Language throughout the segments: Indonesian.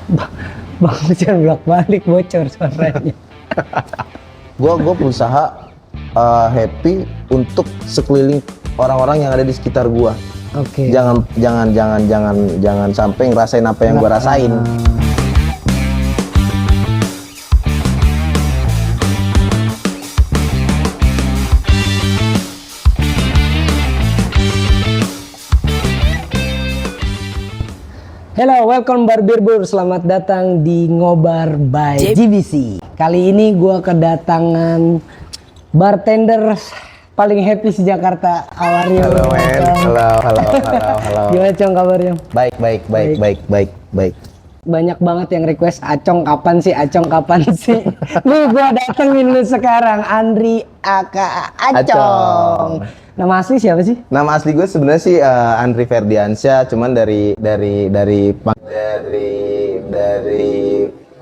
Bang Ucen bolak-balik bocor suaranya. Gue berusaha happy untuk sekeliling orang-orang yang ada di sekitar gue. Oke. Jangan sampai ngerasain apa yang gue rasain. Hello, welcome Barbirbur. Selamat datang di Ngobar by GBC. Kali ini gue kedatangan bartender paling happy di Jakarta. How are you? Halo men, halo. Gimana Cong kabarnya? Baik. Banyak banget yang request Acong kapan sih? Nih gue datengin lu sekarang, Andri aka Acong. Nama asli siapa sih? Nama asli gue sebenarnya sih Andri Ferdiansyah, cuman dari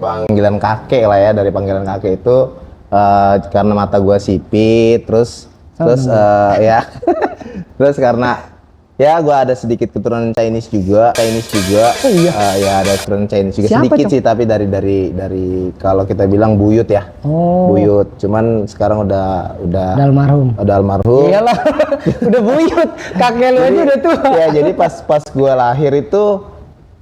panggilan kakek lah ya, dari panggilan kakek itu karena mata gue sipit, terus ya, terus karena ya gue ada sedikit keturunan Chinese juga. Oh, iya. Ya ada keturunan Chinese juga. Siapa, sedikit Cong? sih, tapi dari kalau kita bilang buyut ya. Oh. Buyut, cuman sekarang udah Almarhum. Iyalah, udah buyut. Kakek lu aja udah tua. Ya jadi pas gue lahir itu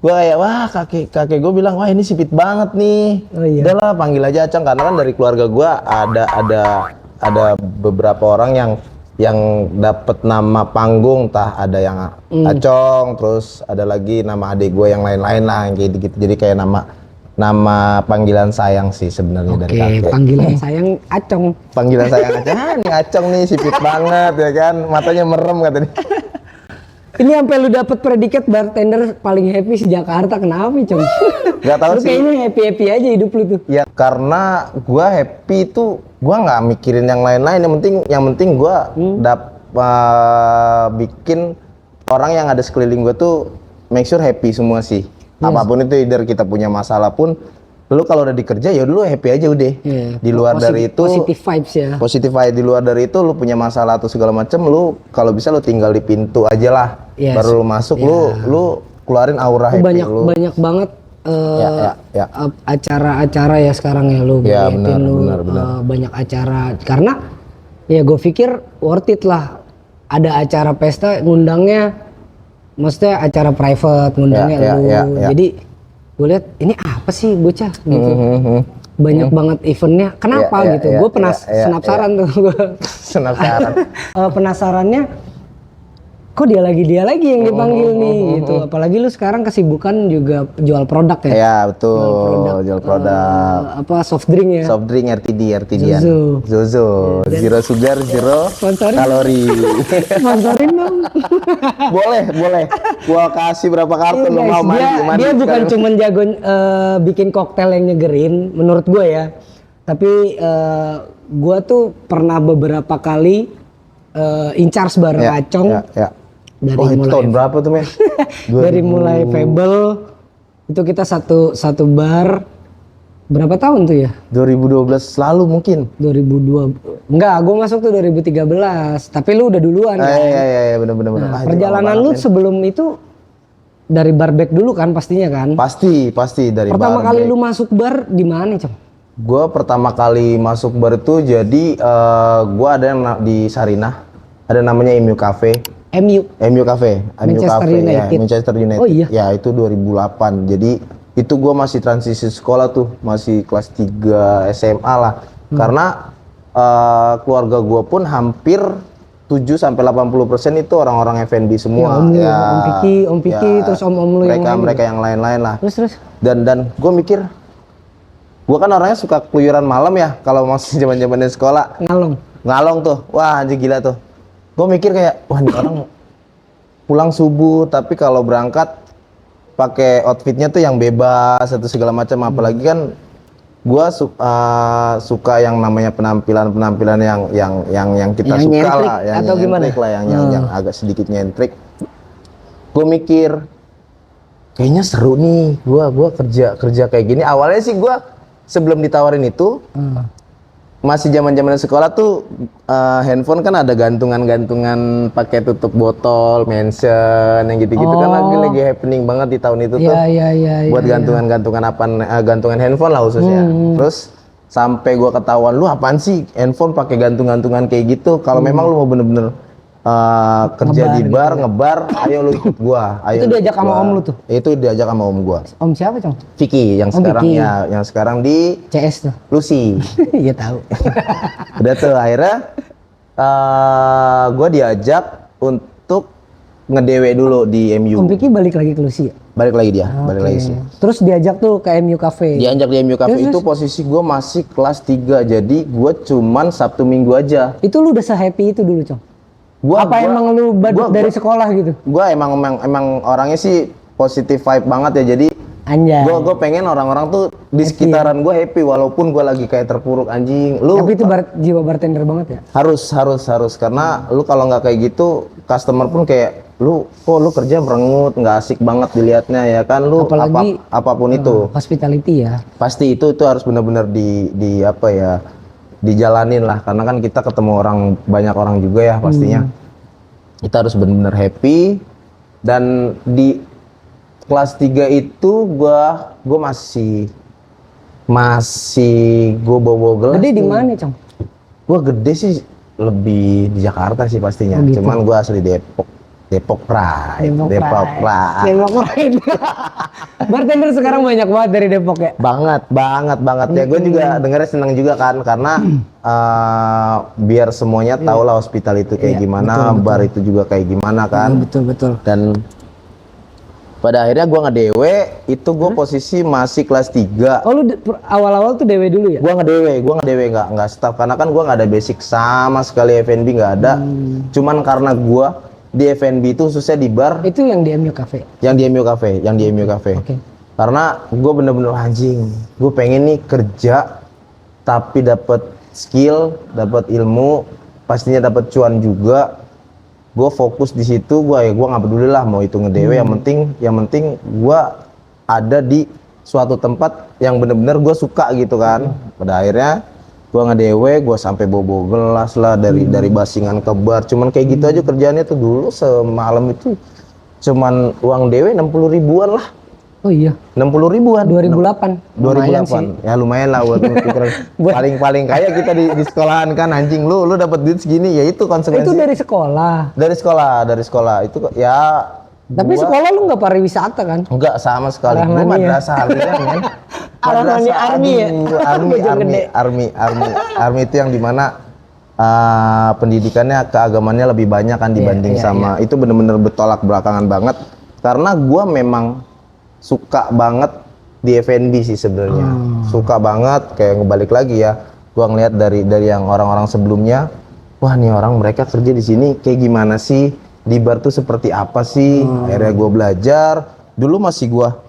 gue kayak wah kakek gue bilang wah ini sipit banget nih. Oh, iya. Udahlah panggil aja Acong, karena kan dari keluarga gue ada beberapa orang yang dapat nama panggung, ada yang Acong, terus ada lagi nama adik gue yang lain-lain lah kayak gitu. Jadi kayak nama panggilan sayang sih sebenarnya dari kakek. Oke, panggilan sayang Acong. Panggilan sayang Acong, nih Acong nih sipit banget ya kan, matanya merem katanya. Ini sampai lu dapet predikat bartender paling happy di Jakarta, kenapa Cong? Gak tahu Lu sih. kayaknya happy aja hidup lu tuh. Ya karena gue happy itu gue nggak mikirin yang lain-lain, yang penting gue bikin orang yang ada sekeliling gue tuh make sure happy semua sih. Apapun itu, either kita punya masalah pun, lu kalau udah dikerja ya dulu happy aja udah. Di luar dari itu positive vibes ya. positive vibes. Di luar dari itu lu punya masalah atau segala macem, lu kalau bisa lu tinggal di pintu aja lah. Yes. Baru lu masuk, lu keluarin aura happy lu. Banyak banget Ya. acara-acara ya sekarang ya lu. Ya, ngeliatin benar. banyak acara, karena ya gue pikir worth it lah. Ada acara pesta ngundangnya, maksudnya acara private ngundangnya lu. Ya. Jadi gue lihat ini apa sih bocah gitu. Banyak banget eventnya. Kenapa gitu? Gue penasaran tuh gue. Penasaran. Penasarannya kok dia lagi yang dipanggil nih gitu. Apalagi lu sekarang kesibukan juga jual produk ya. Ya betul, jual produk. Soft drink ya. Soft drink RTD Zozo. Zero sugar, zero Sponsorin. kalori. Sponsorin dong. boleh. Gua kasih berapa kartu lu Guys, mau mandi. dia bukan cuman jago bikin koktail yang nyegerin menurut gue ya. Tapi gue tuh pernah beberapa kali in charge bareng Acong. Ya. Dari itu mulai tahun berapa tuh men? dari mulai Fable itu kita satu bar berapa tahun tuh ya? 2012 lalu mungkin. 2002 enggak, gue masuk tuh 2013, tapi lu udah duluan kan? Iya benar. Nah, perjalanan lu sebelum itu dari barback dulu kan pastinya kan? Pasti dari Pertama bar. kali lu masuk bar di mana, Cong? Gua pertama kali masuk bar itu jadi gua ada yang di Sarinah, ada namanya MU Cafe. MU Cafe, Manchester United. Ya, Manchester United. Oh iya. Ya itu 2008. Jadi itu gua masih transisi sekolah tuh, masih kelas 3 SMA lah. Karena keluarga gua pun hampir 7-80% itu orang-orang F&B semua. Om Piki, terus om lu mereka yang lain-lain lah. Terus. Dan gua mikir, gua kan orangnya suka keluyuran malam ya kalau masih zaman-zamannya sekolah. Ngalong tuh. Wah, anjir gila tuh. Gue mikir kayak, wah ini orang pulang subuh tapi kalau berangkat pakai outfitnya tuh yang bebas atau segala macam. Apalagi kan gue suka yang namanya penampilan yang kita yang suka nyentrik, lah, yang atau gimana? Lah, yang agak sedikit nyentrik. Gue mikir kayaknya seru nih, gue kerja kayak gini. Awalnya sih gue sebelum ditawarin itu masih zaman-zaman sekolah tuh handphone kan ada gantungan-gantungan pakai tutup botol, mention yang gitu-gitu kan lagi happening banget di tahun itu tuh. Iya. Buat gantungan-gantungan gantungan handphone lah khususnya. Terus sampai gua ketahuan, lu apaan sih handphone pakai gantung-gantungan kayak gitu? Kalau memang lu mau bener-bener kerja di bar, ngebar, ayo lu ikut gua. Ayo Itu diajak sama om lu tuh? Itu diajak sama om gua. Om siapa, Cong? Vicky yang sekarang Vicky. ya, yang sekarang di CS tuh. Lucy. Iya tahu. Udah tuh akhirnya gue diajak untuk ngedewe dulu di MU. Om Vicky balik lagi ke Lucy ya? Balik lagi dia, balik lagi sih. Terus diajak tuh ke MU Cafe. Diajak di MU Cafe itu posisi gue masih kelas 3, jadi gue cuman Sabtu Minggu aja. Itu lu udah se-happy itu dulu, Cong? Emang lu badut dari sekolah gitu? Gue emang orangnya sih positif vibe banget ya, jadi Anjay. Gue pengen orang-orang tuh di sekitaran gue happy walaupun gue lagi kayak terpuruk anjing. Tapi itu jiwa bartender banget ya? Harus karena lu kalau nggak kayak gitu customer pun kayak lu kerja merengut, nggak asik banget dilihatnya ya kan lu. Apalagi apapun itu. Hospitality ya. Pasti itu harus benar-benar di apa ya, dijalanin lah karena kan kita ketemu banyak orang juga ya pastinya. Kita harus benar-benar happy dan di kelas 3 itu gua masih gua bawa gelas. Gede di mana, Cong? Gua gede sih lebih di Jakarta sih pastinya. Gitu. Cuman gua asli Depok Pride. Bartender sekarang banyak banget dari Depok ya? Banget ya. Gue juga dengarnya seneng juga kan karena biar semuanya tahu lah hospital itu kayak gimana, betul. Bar itu juga kayak gimana kan. Betul. Dan pada akhirnya gue ngedewe, itu gue posisi masih kelas 3. Oh lu awal-awal tuh dewe dulu ya? Gue ngedewe nggak staff karena kan gue nggak ada basic sama sekali F&B nggak ada. Cuman karena gue di F&B itu khususnya di bar. Itu yang di MU Cafe? Yang di MU Cafe. Okay. Karena gue bener-bener anjing, gue pengen nih kerja tapi dapat skill, dapat ilmu, pastinya dapat cuan juga. Gue fokus di situ, gue nggak peduli lah mau itu ngedewe, yang penting gue ada di suatu tempat yang bener-bener gue suka gitu kan. Pada akhirnya gue ngedewe, gue sampai bobo gelas lah dari basingan ke bar, cuman kayak gitu aja kerjaannya tuh dulu semalam itu cuman uang dewe 60 ribuan lah. Oh iya. 60 ribuan. 2008. 2008. Ya lumayan lah buat paling kaya kita di sekolahan kan anjing lu dapat duit segini ya itu konsekuensi. Itu dari sekolah. Dari sekolah. Itu ya. Tapi sekolah lu nggak pariwisata kan? Enggak sama sekali. Gua madrasah aliran kan. Madrasah army ya. Army itu yang dimana pendidikannya keagamannya lebih banyak kan dibanding sama itu bener-bener bertolak belakangan banget karena gua memang suka banget di F&B sih sebenarnya. Suka banget kayak ngebalik lagi ya. Gua ngeliat dari yang orang-orang sebelumnya, wah nih orang mereka kerja di sini kayak gimana sih? Di bar tuh seperti apa sih? Akhirnya gua belajar. Dulu masih gua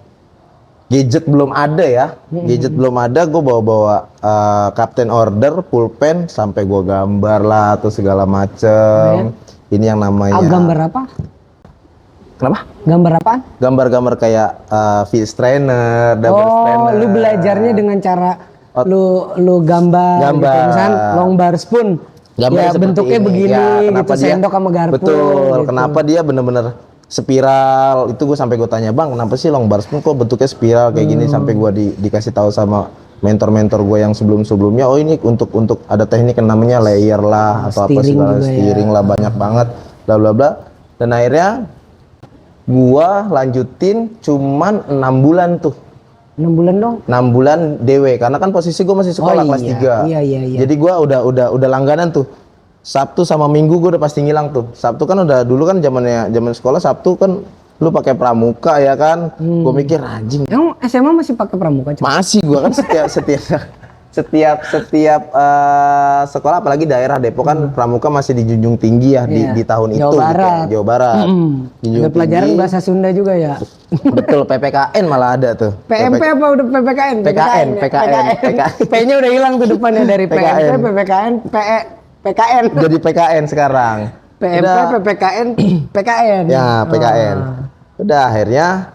gadget belum ada ya. Gadget belum ada, gua bawa captain order, pulpen sampai gua gambar lah atau segala macem. Ini yang namanya gambar apa? Kenapa? Gambar apaan? Gambar-gambar kayak fish trainer, double trainer. Lu belajarnya dengan cara lu gambar. Gitu. Misalnya long bar spoon. Gambar ya bentuknya ini. begini Ya, gitu, sendok sama garpu. Betul. Gitu. Kenapa dia bener-bener spiral? Itu gue sampai gue tanya, "Bang, kenapa sih long bar spoon kok bentuknya spiral kayak gini?" Sampai gue dikasih tahu sama mentor-mentor gue yang sebelum-sebelumnya, "Oh, ini untuk ada teknik yang namanya layer lah atau apa segala steering lah banyak banget bla bla bla." Dan akhirnya gua lanjutin cuman 6 bulan tuh. 6 bulan dong? 6 bulan DW karena kan posisi gua masih sekolah kelas 3. Iya. Jadi gua udah langganan tuh. Sabtu sama Minggu gua udah pasti ngilang tuh. Sabtu kan udah dulu kan zaman sekolah Sabtu kan lu pakai pramuka ya kan. Gua mikir anjing. Emang SMA masih pakai pramuka? Masih gua kan setiap sekolah apalagi daerah Depok kan pramuka masih dijunjung tinggi ya di tahun itu Jawa Barat. Ada pelajaran bahasa Sunda juga ya. Betul, PPKN malah ada tuh. PMP apa udah PPKN? PKN. P-nya udah hilang tuh depannya dari PMP, PPKN, PKN. Jadi PKN sekarang. PMP, PPKN, PKN. Ya, PKN. Udah akhirnya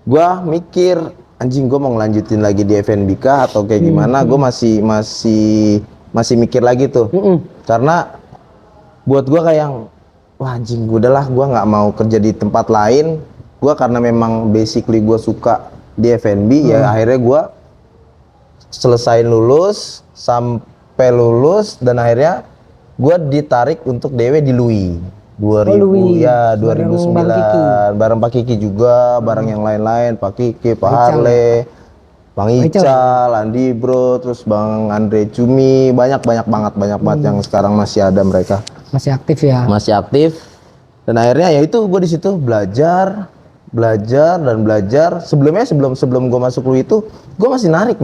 gua mikir anjing gue mau ngelanjutin lagi di FNB kah atau kayak gimana. Gue masih masih mikir lagi tuh. Karena buat gua kayak yang, wah anjing, udahlah gua nggak mau kerja di tempat lain. Gua karena memang basically gua suka di F&B, ya akhirnya gua selesain lulus sampai lulus dan akhirnya gua ditarik untuk DW di Lui 2000 Lui. ya Bareng 2009 Bang Kiki. bareng Pak Kiki juga, bareng yang lain-lain, Pak Kiki, Pak Ical, Harle, Bang Ical. Ical, Andi Bro, terus Bang Andre Cumi, banyak banget yang sekarang masih ada mereka. Masih aktif ya. Masih aktif. Dan akhirnya ya itu gue di situ belajar dan belajar. Sebelum gue masuk Lui itu gue masih narik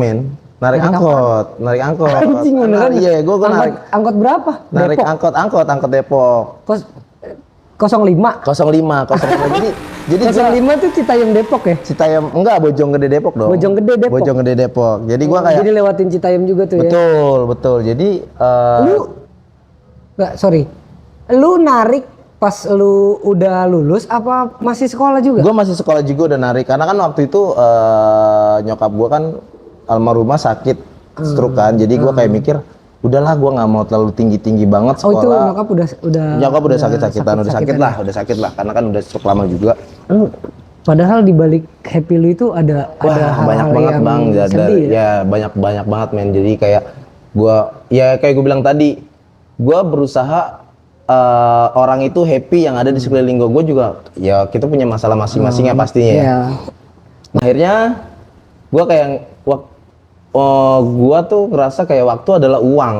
narik angkot. Anjing, beneran? Iya, gue narik Angkot berapa? narik angkot Depok. 05. 05. Jadi 05 tuh Citayam Depok ya? Citayam enggak, Bojonggede Depok dong. Bojonggede Depok. Jadi gua kayak Jadi lewatin Citayam juga tuh ya. betul. Jadi Lu narik pas lu udah lulus apa masih sekolah juga? gua masih sekolah juga udah narik karena kan waktu itu nyokap gua kan almarhumah sakit stroke kan. Jadi gua kayak mikir udahlah gua nggak mau terlalu tinggi banget sekolah. Oh itu nyokap udah sakit lah karena kan udah stroke lama juga. Padahal di balik happy lu itu ada hal-hal banyak banget yang bang, sedih ya? banyak banget men. Jadi kayak kayak gue bilang tadi, gue berusaha orang itu happy yang ada di sekeliling gue juga. Ya kita punya masalah masing-masing ya pastinya ya. Iya. Akhirnya gue kayak gue tuh ngerasa kayak waktu adalah uang.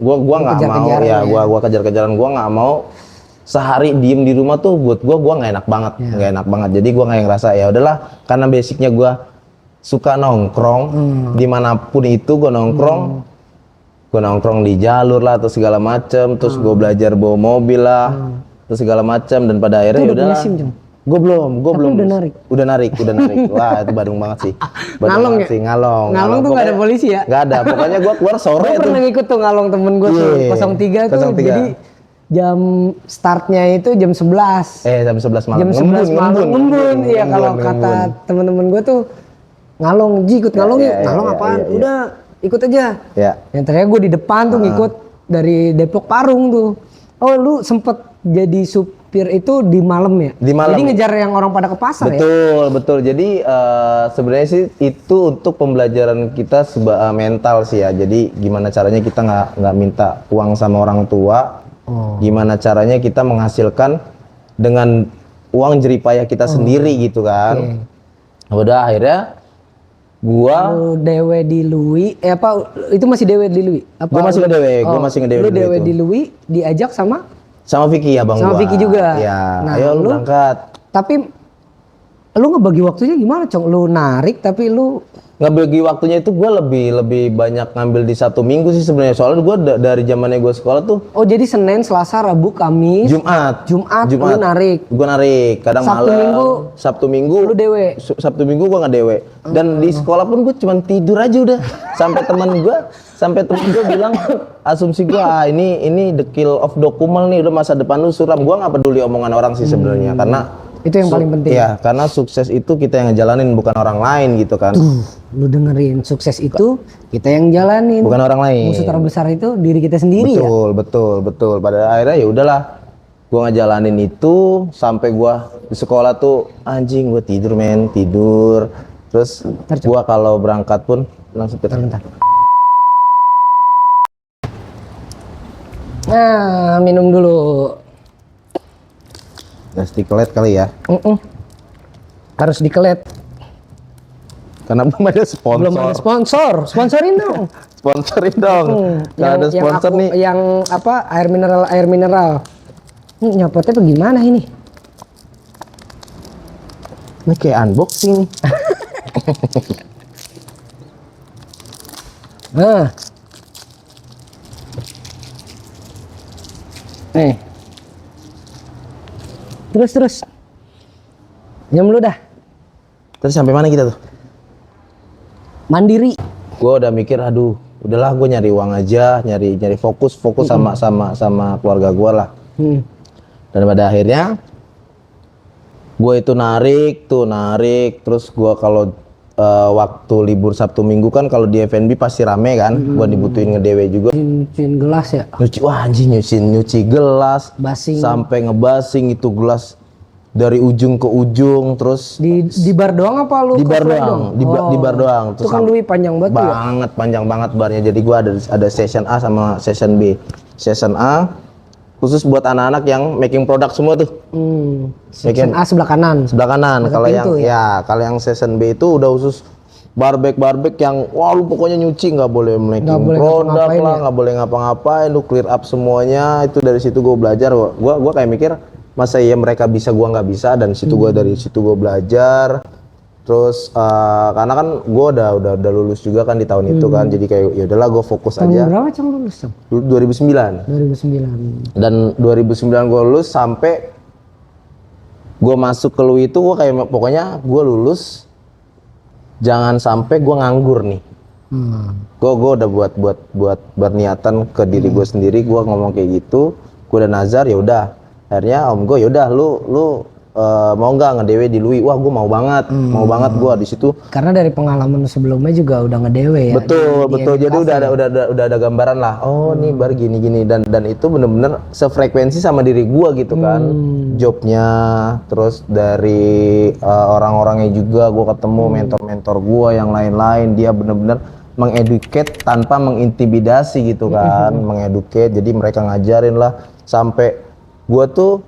Gue nggak mau ya, gue kejar-kejaran, gue nggak mau sehari diem di rumah tuh buat gue nggak enak banget. Jadi gue kayak ngerasa ya udahlah, karena basicnya gue suka nongkrong dimanapun itu gue nongkrong di jalur lah atau segala macem, terus gue belajar bawa mobil lah terus segala macem, dan pada akhirnya ya udahlah. Gue belum. Udah narik. Wah itu Bandung banget sih. Ngalong ya? Ngalong tuh nggak ada polisi ya? Nggak ada. Pokoknya gue keluar sore tuh. Gue pernah ngikut tuh ngalong temen gue tuh 03 tuh. Jadi jam startnya itu jam 11. Jam 11 malam. Jam 11 malam ngembun. Iya kalau kata temen-temen gue tuh ngalong, ikut ngalong yuk. Ngalong apaan? Udah ikut aja. Yang ternyata gue di depan tuh ngikut dari Depok Parung tuh. Oh lu sempet jadi supir itu di malam ya? Di malam. Jadi ngejar yang orang pada ke pasar ya? Betul. Jadi sebenarnya sih itu untuk pembelajaran kita mental sih ya. Jadi gimana caranya kita nggak minta uang sama orang tua. Gimana caranya kita menghasilkan dengan uang jeripayah kita sendiri gitu kan. Udah akhirnya gua DW di Lui, itu masih DW di Lui? Gua masih nge-DW. Lu DW di Lui diajak sama Vicky ya bang. Sama Vicky juga. Ya, nah, ayo lu berangkat. Tapi lu ngebagi waktunya gimana, Cong? Lu narik tapi lu ngebagi waktunya itu gue lebih banyak ngambil di 1 minggu sih sebenarnya. Soalnya gue dari zamannya gue sekolah tuh. Oh jadi Senin, Selasa, Rabu, Kamis, Jumat lu narik. Gue narik. Kadang malam. Sabtu Minggu. Lu DW. Sabtu Minggu gue nggak DW. Dan di sekolah pun gue cuma tidur aja udah. Sampai temen gue bilang, asumsi gue ini the kill of dokumen nih, udah masa depan lu suram. Gue nggak peduli omongan orang sih sebenarnya, karena itu yang paling penting. Iya, karena sukses itu kita yang ngejalanin, bukan orang lain gitu kan. Lu dengerin, sukses itu kita yang jalanin, bukan orang lain. Musuh terbesar itu diri kita sendiri. Betul. Pada akhirnya ya udahlah, gua ngejalanin itu sampai gua di sekolah tuh anjing, gua tidur. Terus gua kalau berangkat pun langsung bentar. Nah, minum dulu. Gas dikelet kali ya. Harus dikelet. Karena belum ada sponsor. Sponsorin dong. Kalau ada sponsor nih. Yang apa? Air mineral. Nyopotnya tuh gimana ini? Ini kayak unboxing. Nah. Nih. Terus. Nyam lu dah. Terus sampai mana kita tuh? Mandiri. Gua udah mikir, aduh, udahlah gue nyari uang aja, nyari fokus sama keluarga gua lah. Dan pada akhirnya gue itu narik, terus gua kalau waktu libur Sabtu Minggu kan kalau di F&B pasti rame kan. Gua dibutuhin ngedewe juga. Nyuciin gelas ya. Nyuci gelas. Basing. Sampai ngebasing itu gelas dari ujung ke ujung terus di bar doang apa lu di bar doang, di bar doang. Itu kan Lui panjang banget ya? Panjang banget barnya. Jadi gua ada session A sama session B. Session A khusus buat anak-anak yang making product semua tuh. Session A sebelah kanan. Sebelah kanan. Kalau yang kalau yang session B itu udah khusus barbek yang wah lu pokoknya nyuci, nggak boleh making product lah, nggak boleh ngapa-ngapain, lu clear up semuanya. Itu dari situ gue belajar. Gua kayak mikir masa iya mereka bisa gua nggak bisa, dan dari situ gua belajar. Terus karena kan gua udah lulus juga kan di tahun itu kan, jadi kayak ya udahlah gua fokus aja. Tahun berapa Cang lulus Cang? 2009. Dan 2009 gua lulus sampai gua masuk ke Lui itu gua kayak pokoknya gua lulus jangan sampai gua nganggur nih. Gua udah buat berniatan ke diri gua sendiri, gua ngomong kayak gitu, gua udah nazar ya udah. Akhirnya om gue yaudah lu mau nggak ngedewe di Lui? Wah gue mau banget gue di situ. Karena dari pengalaman sebelumnya juga udah ngedewe ya. Betul. Jadi udah ada gambaran lah. Oh nih bar gini dan itu bener-bener sefrekuensi sama diri gue gitu kan. Jobnya, terus dari orang-orangnya juga gue ketemu mentor-mentor gue yang lain-lain, dia bener-bener mengeduket tanpa mengintimidasi gitu kan. Mengeduket, jadi mereka ngajarin lah sampai gua tuh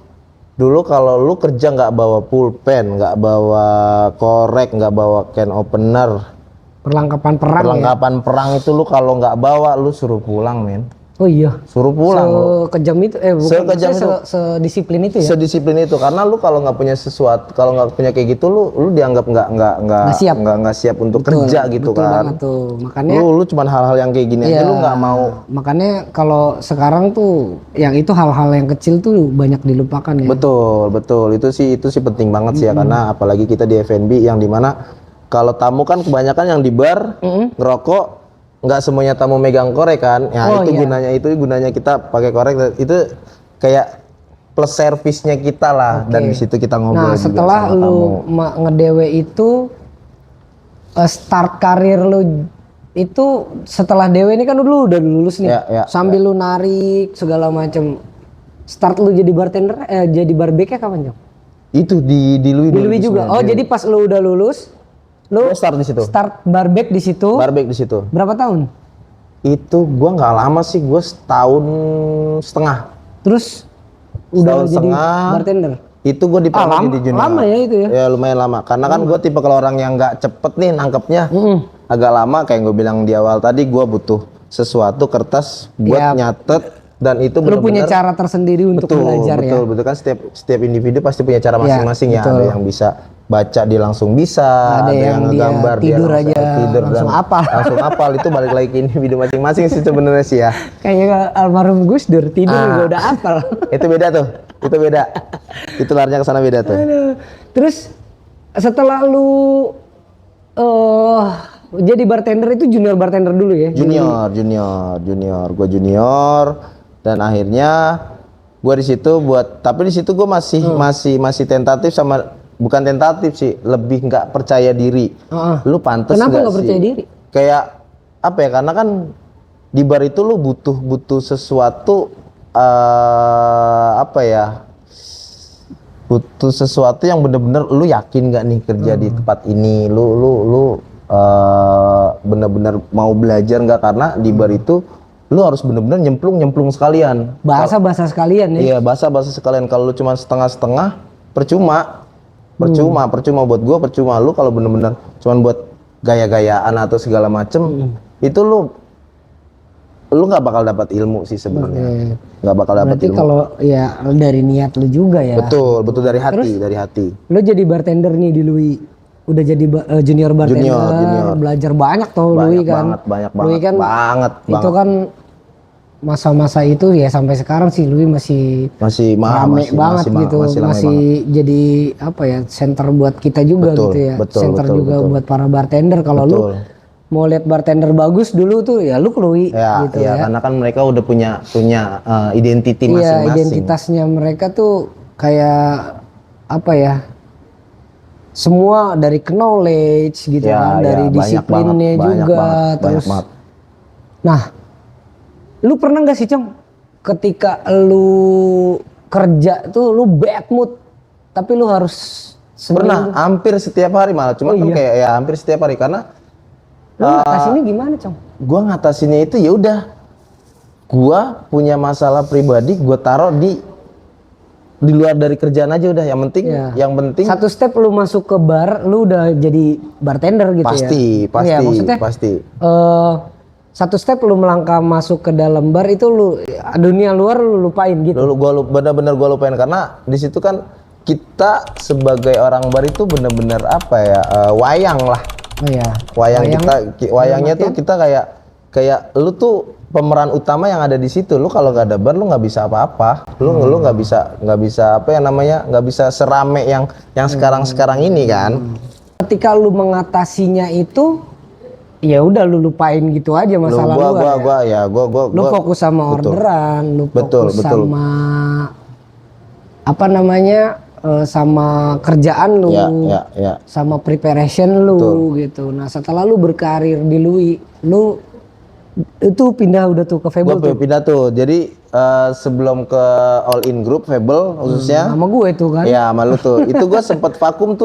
dulu kalau lu kerja nggak bawa pulpen, nggak bawa korek, nggak bawa can opener, perlengkapan perang itu lu kalau nggak bawa lu suruh pulang men. Oh iya. Suruh pulang. Sekejam itu, sedisiplin itu ya. Sedisiplin itu karena lu kalau nggak punya sesuatu, kalau nggak punya kayak gitu lu dianggap nggak siap untuk kerja gitu betul kan. Banget tuh. Makanya lu cuman hal-hal yang kayak gini aja lu nggak mau. Makanya kalau sekarang tuh yang itu hal-hal yang kecil tuh banyak dilupakan ya. Betul. Itu sih penting banget sih ya, karena apalagi kita di F&B yang dimana kalau tamu kan kebanyakan yang di bar ngerokok. Nggak semuanya tamu megang korek kan, ya gunanya kita pakai korek, itu kayak plus servisnya kita lah. Dan di situ kita ngobrol. Nah setelah juga sama lu ngedewe itu start karir lu itu setelah dewe ini kan lu udah lulus nih, sambil lu narik segala macem, start lu jadi bartender jadi barback-nya kapan Jong? Itu di Lui juga. Oh jadi pas lu udah lulus lu start di situ. Start barback di situ. Berapa tahun? Itu gua nggak lama sih, gua setahun setengah. Terus udah jadi bartender. Itu gua dipanggil di junior. Lama ya itu ya? Ya lumayan lama. Karena kan gua tipe kalau orang yang nggak cepet nih nangkepnya. Agak lama kayak gue bilang di awal tadi, gua butuh sesuatu kertas buat nyatet. Dan itu lu punya cara tersendiri untuk belajar ya. Betul kan, setiap individu pasti punya cara masing-masing ya. Ada yang bisa baca dia langsung bisa, ada yang ngegambar dia langsung hafal. Itu balik lagi ke individu masing-masing sih sebenarnya sih ya. Kayak almarhum Gus Dur tidur juga udah hafal. Itu beda. Itu larinya ke sana beda tuh. Terus setelah lu jadi bartender itu junior bartender dulu ya? Junior. Gue junior. Dan akhirnya gue di situ tapi di situ gue masih tentatif sama, bukan tentatif sih, lebih nggak percaya diri. Lu pantas nggak sih? Kenapa nggak percaya diri? Kayak apa ya? Karena kan di bar itu lu butuh sesuatu butuh sesuatu yang bener-bener lu yakin nggak nih kerja di tempat ini, lu bener-bener mau belajar nggak, karena di bar itu lu harus bener-bener nyemplung sekalian. Bahasa sekalian ya? Iya, bahasa sekalian. Kalau lu cuma setengah-setengah, percuma buat gua, percuma. Lu kalau bener-bener cuma buat gaya-gayaan atau segala macem, itu lu nggak bakal dapat ilmu sih sebenarnya. Nggak bakal dapat ilmu. Berarti kalau ya dari niat lu juga ya. Betul dari hati. Terus, lu jadi bartender nih di Lui. Udah jadi junior bartender, belajar banyak tuh Lui kan. Banyak Lui kan banget. Itu kan masa-masa itu ya sampai sekarang sih Lui masih rame banget gitu. Masih jadi apa ya, center buat kita juga gitu ya. Center juga buat para bartender. Kalau lu mau lihat bartender bagus dulu tuh ya lu ke Lui gitu ya. Karena kan mereka udah punya identity masing-masing. Identitasnya mereka tuh kayak apa ya? semua dari knowledge gitu kan, dari disiplinnya juga, terus. Nah, lu pernah nggak sih Cong, ketika lu kerja tuh lu bad mood, tapi lu harus pernah hampir setiap hari malah, cuma kan kayak ya hampir setiap hari karena lu ngatasinnya gimana Cong? Gua ngatasinnya itu ya udah, gua punya masalah pribadi, gua taruh di luar dari kerjaan aja udah, yang penting satu step lu masuk ke bar, lu udah jadi bartender gitu pasti. Satu step lu melangkah masuk ke dalam bar itu lu dunia luar lu lupain gitu. Bener-bener gua lupain karena di situ kan kita sebagai orang bar itu bener-bener apa ya, wayang lah. Oh iya. Wayangnya tuh kita kayak lu tuh pemeran utama yang ada di situ. Lu kalau gak ada bar lu nggak bisa apa-apa. Lu nggak bisa apa ya namanya, nggak bisa serame yang sekarang ini kan. Ketika lu mengatasinya itu, ya udah lu lupain gitu aja masalah lu fokus sama orderan, lu fokus sama apa namanya, sama kerjaan lu, sama preparation lu gitu. Nah setelah lu berkarir di Lui, lu itu pindah udah tuh ke Fable. Gue pindah tuh, jadi sebelum ke All In Group Fable khususnya sama gue itu kan ya, sama lu tuh itu gue sempet vakum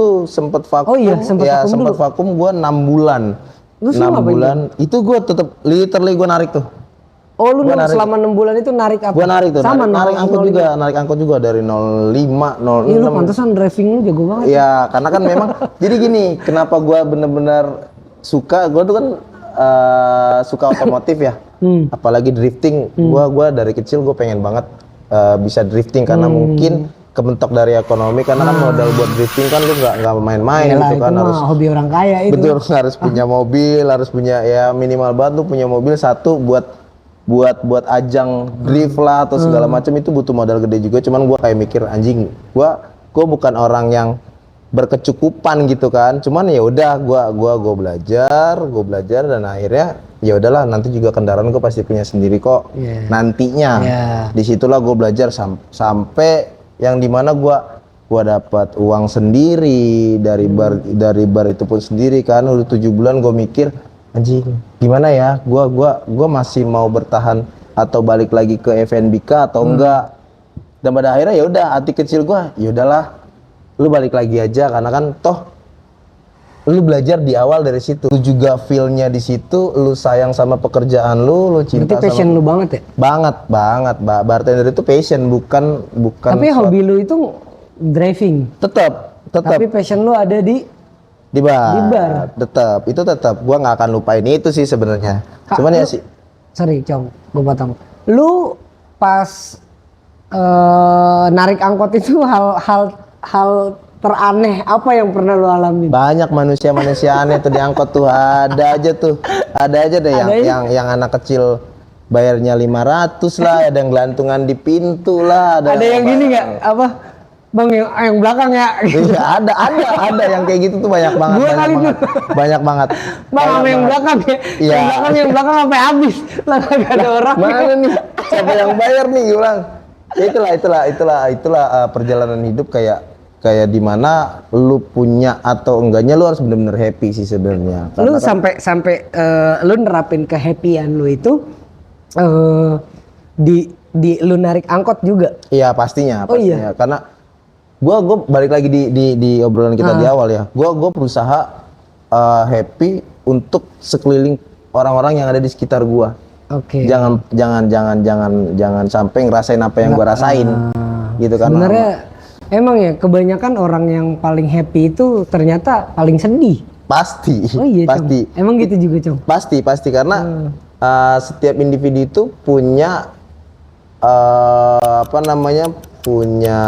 gue 6 bulan. 6 bulan itu gue tetep literally gue narik tuh. Oh lu selama 6 bulan itu narik apa? Gue narik tuh, sama narik angkot juga dari 05, 06. Lu pantesan driving lu jago banget. Iya, karena kan memang jadi gini, kenapa gue bener-bener suka, gue tuh kan suka otomotif ya, apalagi drifting. Gue dari kecil gue pengen banget bisa drifting karena mungkin kebentok dari ekonomi, karena kan modal buat drifting kan lu nggak main-main gitu kan, harus hobi orang kaya itu. Betul, harus punya mobil, harus punya ya minimal banget lu punya mobil satu buat ajang drift lah atau segala macam, itu butuh modal gede juga. Cuman gua kayak mikir, anjing, gua bukan orang yang berkecukupan gitu kan. Cuman ya udah gua belajar dan akhirnya ya udahlah, nanti juga kendaraan gua pasti punya sendiri kok nantinya. Disitulah gua belajar sampai yang dimana gua dapat uang sendiri dari bar itu pun sendiri kan. Udah 7 bulan gua mikir, anjing gimana ya, gua masih mau bertahan atau balik lagi ke FNBK atau enggak. Dan pada akhirnya ya udah, hati kecil gua, ya udahlah lu balik lagi aja, karena kan toh lu belajar di awal dari situ, lu juga feel-nya di situ, lu sayang sama pekerjaan lu cinta. Berarti passion lu banget ya? Banget. Bartender itu passion, bukan tapi hobi lu itu driving tetap tapi passion lu ada di bar. Tetap gua nggak akan lupain itu sih sebenarnya. Cuman ya sih, sorry Cong, gua potong. Lu pas narik angkot itu hal teraneh apa yang pernah lu alami? Banyak manusia aneh tuh di angkot tuh, ada aja deh yang anak kecil bayarnya 500 lah, ada yang gelantungan di pintu lah, ada yang gini nggak apa? Bang yang belakang ya. Iya, ada yang kayak gitu tuh banyak banget. Banyak banget. Bang sama yang belakang ya. Iya. Yang belakang sampai habis. Lah enggak ada orang. Mana nih? Siapa yang bayar nih, gue bilang. Ya itulah perjalanan hidup kayak di mana lu punya atau enggaknya, lu harus benar-benar happy sih sebenarnya. Lu sampai lu nerapin kehappyan lu itu di lu narik angkot juga. Iya, pastinya. Iya. Karena gua balik lagi di obrolan kita di awal ya. Gua berusaha happy untuk sekeliling orang-orang yang ada di sekitar gua. Oke. Jangan sampai ngerasain apa yang gua rasain. Gitu kan. Sebenarnya emang ya kebanyakan orang yang paling happy itu ternyata paling sedih. Pasti. Oh iya, pasti. Cong. Emang gitu juga, Cong? Pasti karena setiap individu itu punya punya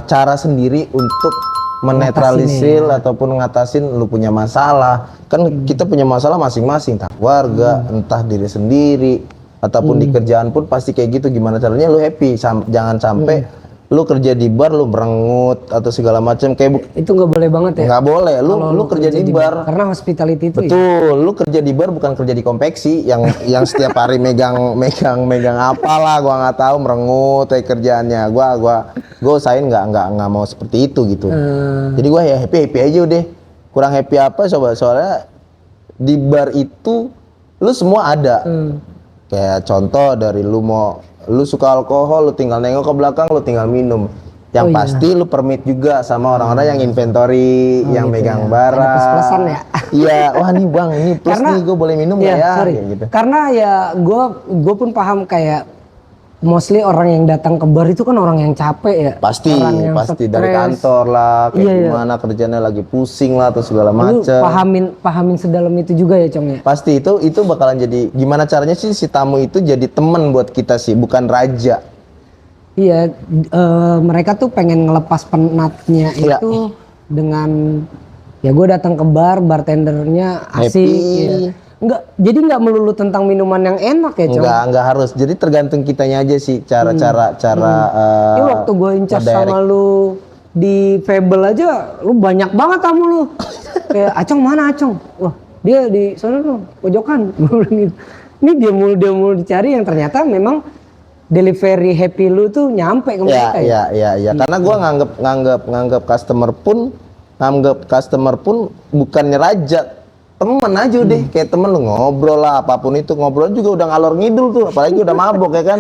cara sendiri untuk menetralisir ataupun ngatasin lu punya masalah. Kan kita punya masalah masing-masing, entah keluarga, entah diri sendiri, ataupun di kerjaan pun pasti kayak gitu. Gimana caranya lu happy, jangan sampai lu kerja di bar lu merengut atau segala macam kayak itu nggak boleh banget ya. Nggak boleh, lu kerja di bar. Karena hospitality itu. Betul, lu kerja di bar bukan kerja di konveksi yang setiap hari megang apalah gua nggak tahu merengut kayak kerjaannya. Gua usahain nggak mau seperti itu gitu. Jadi gua ya happy aja udah. Kurang happy apa coba, soalnya di bar itu lu semua ada. Kayak contoh dari lu suka alkohol, lu tinggal nengok ke belakang, lu tinggal minum. Yang pasti lu permit juga sama orang-orang yang inventory, yang gitu megang barang. Ada plus-plusan ya? Iya, wah nih bang, ini plus nih, gue boleh minum nggak ya? Sorry. Gitu. Karena ya gue pun paham kayak mostly orang yang datang ke bar itu kan orang yang capek ya. Pasti dari kantor lah, kayak gimana kerjanya lagi pusing lah atau segala macam. Pahamin sedalam itu juga ya Cong ya. Pasti itu bakalan jadi gimana caranya sih si tamu itu jadi temen buat kita sih, bukan raja. Iya, mereka tuh pengen ngelepas penatnya itu dengan ya gue datang ke bar, bartendernya asik. Ya. Jadi nggak melulu tentang minuman yang enak ya, Cong? Nggak harus. Jadi tergantung kitanya aja sih cara. Ini waktu gue incas sama lu di Fable aja, lu banyak banget tamu lu. Kayak Acong mana Acong? Wah dia di sana tuh pojokan. Ini dia mulu dicari yang ternyata memang delivery happy lu tuh nyampe ke mereka ya. Karena gue nganggap customer pun bukannya raja. Temen aja deh, kayak temen lu ngobrol lah, apapun itu ngobrol juga udah ngalor ngidul tuh, apalagi udah mabok ya kan.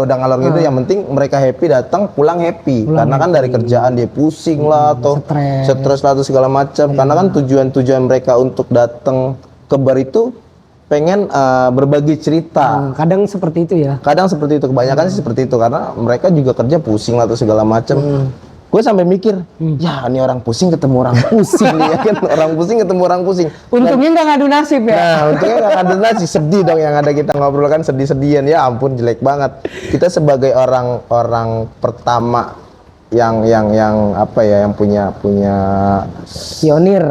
Udah ngalor ngidul, yang penting mereka happy datang pulang happy. Karena kan dari kerjaan dia pusing lah atau stres lah atau segala macam. Karena kan tujuan mereka untuk datang ke bar itu pengen berbagi cerita. Kadang seperti itu ya. Kadang seperti itu, kebanyakan sih seperti itu karena mereka juga kerja pusing lah atau segala macam. Gue sampai mikir, ya ini orang pusing ketemu orang pusing nih ya kan, orang pusing ketemu orang pusing. Untungnya nggak ngadu nasib ya. Nah, untungnya nggak ngadu nasib, sedih dong yang ada kita ngobrol kan sedih-sedihan ya ampun jelek banget. Kita sebagai orang pertama yang apa ya, yang punya pionir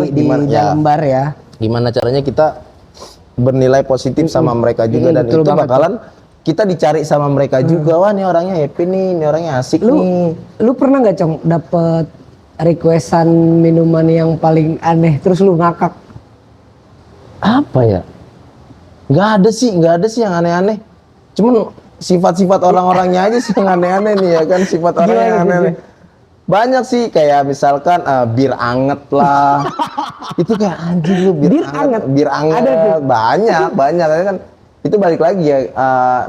di dalam bar ya. Gimana caranya kita bernilai positif sama mereka juga dan itu bakalan kita dicari sama mereka juga. Wah, ini orangnya happy nih, ini orangnya asik nih. Lu pernah nggak Cong dapet requestan minuman yang paling aneh terus lu ngakak? Apa ya? Nggak ada sih yang aneh-aneh. Cuman sifat-sifat orang-orangnya aja sih yang aneh-aneh nih ya kan, sifat orang yang aneh-aneh. Banyak sih kayak misalkan bir anget lah. Itu kayak anjing lu bir anget. Bir anget. Banyak kan. Itu balik lagi ya,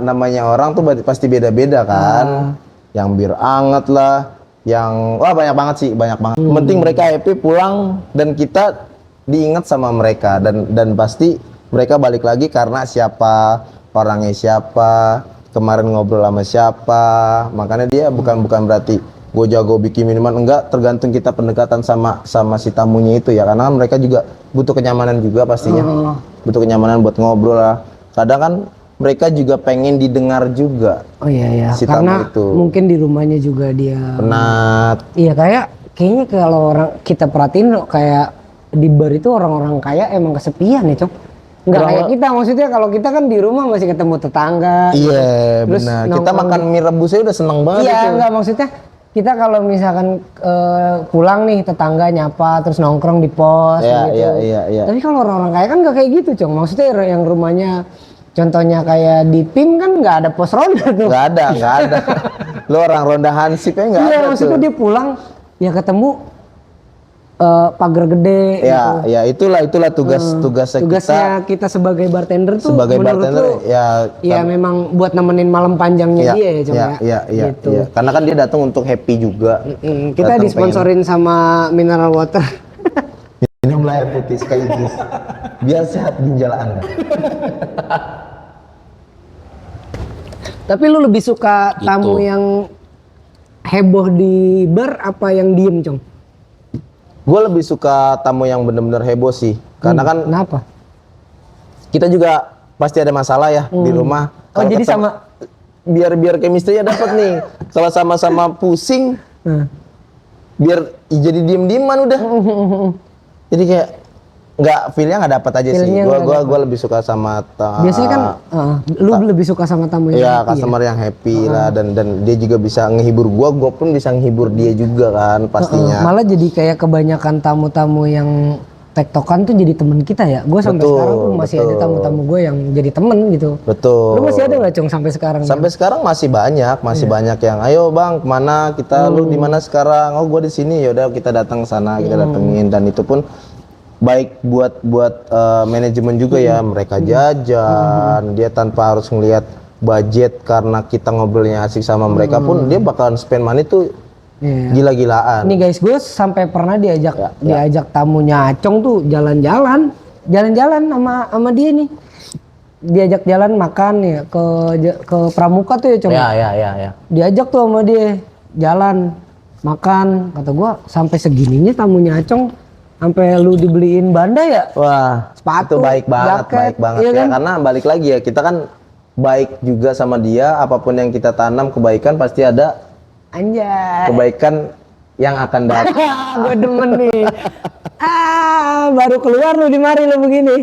namanya orang tuh pasti beda-beda kan. Yang bir anget lah, yang banyak banget. Penting mereka happy pulang dan kita diingat sama mereka dan pasti mereka balik lagi karena siapa, orangnya siapa, kemarin ngobrol sama siapa. Makanya dia bukan berarti gue jago bikin minuman, enggak, tergantung kita pendekatan sama si tamunya itu ya, karena mereka juga butuh kenyamanan juga pastinya. Butuh kenyamanan buat ngobrol lah. Kadang kan mereka juga pengen didengar juga. Oh iya si karena tamu itu. Mungkin di rumahnya juga dia penat. Iya kayaknya kalau orang kita perhatiin kayak di bar itu orang-orang kaya emang kesepian ya Cok. Nggak kayak kita, maksudnya kalau kita kan di rumah masih ketemu tetangga. Iya benar. Kita makan mie rebusnya udah seneng banget. Iya enggak, maksudnya kita kalau misalkan pulang nih tetangga nyapa terus nongkrong di pos gitu. Iya. Tapi kalau orang-orang kaya kan nggak kayak gitu Cong. Maksudnya yang rumahnya contohnya kayak di PIM kan nggak ada pos ronda tuh. Nggak ada. Lo orang ronda hansipnya nggak ada. Iya maksudnya dia pulang ya ketemu pagar gede. Ya itulah tugasnya kita sebagai bartender tuh. Sebagai bartender ya memang buat nemenin malam panjangnya dia ya Cong ya. Gitu. Karena kan dia datang untuk happy juga. Kita disponsorin sama mineral water. Minumlah air putih sekaligus biar sehat ginjal Anda. Tapi lu lebih suka tamu yang heboh di bar apa yang diem Cong? Gue lebih suka tamu yang bener-bener heboh sih, karena kan kenapa? Kita juga pasti ada masalah ya di rumah. Jadi sama biar chemistry-nya dapat nih. Kalau sama-sama pusing, biar jadi diem-dieman udah. Jadi kayak nggak feelnya nggak dapat aja sih. Gua lebih suka sama biasanya kan lu lebih suka sama tamu yang happy, customer yang happy lah, dan dia juga bisa ngehibur gua pun bisa ngehibur dia juga kan pastinya. Malah jadi kayak kebanyakan tamu-tamu yang tektokan tuh jadi temen kita ya. Gue sampai sekarang tuh masih ada tamu-tamu gue yang jadi temen gitu. Betul. Lu masih ada nggak Cong sampai sekarang? Sampai sekarang masih banyak yang ayo bang kemana kita, lu di mana sekarang? Oh gue di sini, yaudah kita datang ke sana, kita datengin, dan itu pun baik buat manajemen juga ya, mereka jajan, dia tanpa harus ngelihat budget karena kita ngobrolnya asik sama mereka pun dia bakalan spend money tuh. Gila-gilaan. Nih guys, gue sampai pernah diajak tamunya Acong tuh jalan-jalan sama dia nih. Diajak jalan makan ya ke Pramuka tuh ya Cong. Ya. Diajak tuh sama dia jalan makan, kata gue sampai segininya tamunya Acong, sampai lu dibeliin banda ya. Wah, sepatu, itu baik banget iya ya kan? Karena balik lagi ya, kita kan baik juga sama dia, apapun yang kita tanam kebaikan pasti ada. Anjay. Kebaikan yang akan datang. Gue demen nih. Baru keluar lu di mari lu begini.